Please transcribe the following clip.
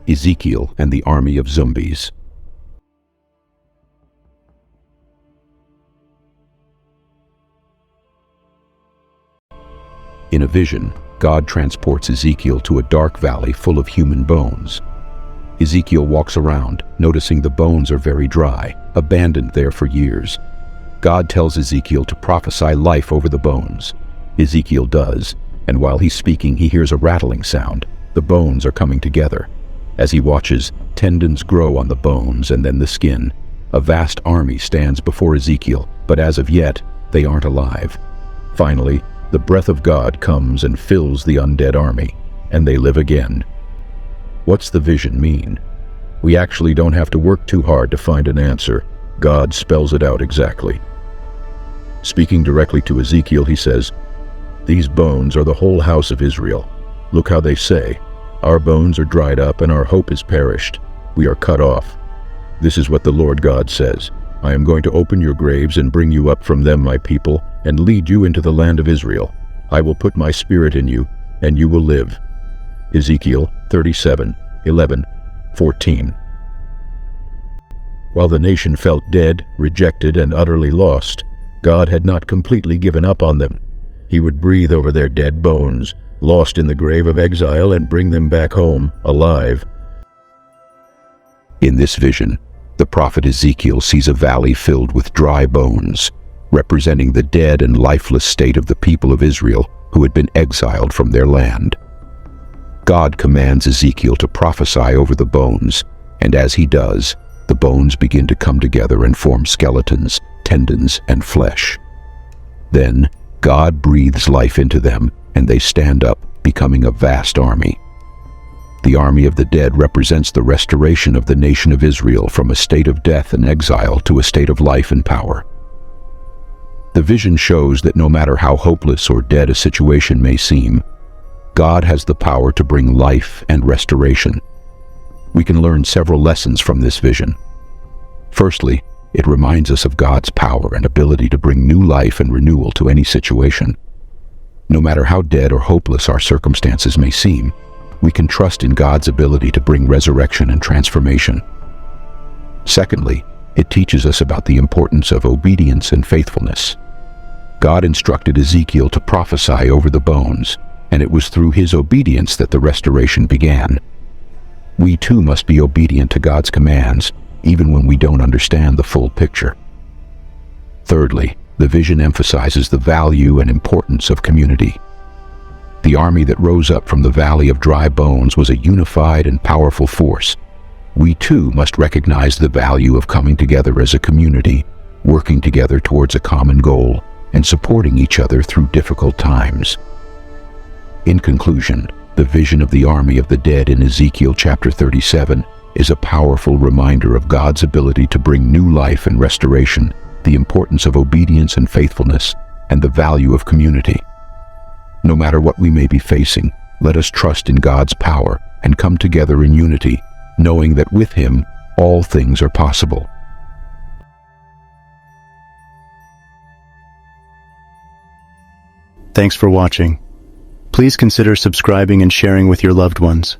Ezekiel and the army of Zumbies. In a vision, God transports Ezekiel to a dark valley full of human bones. Ezekiel walks around, noticing the bones are very dry, abandoned there for years. God tells Ezekiel to prophesy life over the bones. Ezekiel does, and while he's speaking, he hears a rattling sound. The bones are coming together. As he watches, tendons grow on the bones and then the skin. A vast army stands before Ezekiel, but as of yet, they aren't alive. Finally, the breath of God comes and fills the undead army, and they live again. What's the vision mean? We actually don't have to work too hard to find an answer. God spells it out exactly. Speaking directly to Ezekiel, he says, "These bones are the whole house of Israel. Look how they say, 'Our bones are dried up and our hope is perished. We are cut off.' This is what the Lord God says. I am going to open your graves and bring you up from them, my people, and lead you into the land of Israel. I will put my spirit in you, and you will live." Ezekiel 37:11-14. While the nation felt dead, rejected, and utterly lost, God had not completely given up on them. He would breathe over their dead bones, lost in the grave of exile, and bring them back home, alive. In this vision, the prophet Ezekiel sees a valley filled with dry bones, representing the dead and lifeless state of the people of Israel who had been exiled from their land. God commands Ezekiel to prophesy over the bones, and as he does, the bones begin to come together and form skeletons, tendons, and flesh. Then, God breathes life into them, and they stand up, becoming a vast army. The army of the dead represents the restoration of the nation of Israel from a state of death and exile to a state of life and power. The vision shows that no matter how hopeless or dead a situation may seem, God has the power to bring life and restoration. We can learn several lessons from this vision. Firstly, it reminds us of God's power and ability to bring new life and renewal to any situation. No matter how dead or hopeless our circumstances may seem, we can trust in God's ability to bring resurrection and transformation. Secondly, it teaches us about the importance of obedience and faithfulness. God instructed Ezekiel to prophesy over the bones, and it was through his obedience that the restoration began. We too must be obedient to God's commands, even when we don't understand the full picture. Thirdly, the vision emphasizes the value and importance of community. The army that rose up from the valley of dry bones was a unified and powerful force. We too must recognize the value of coming together as a community, working together towards a common goal, and supporting each other through difficult times. In conclusion, the vision of the army of the dead in Ezekiel chapter 37 is a powerful reminder of God's ability to bring new life and restoration, the importance of obedience and faithfulness, and the value of community. No matter what we may be facing, let us trust in God's power and come together in unity, knowing that with Him, all things are possible. Thanks for watching. Please consider subscribing and sharing with your loved ones.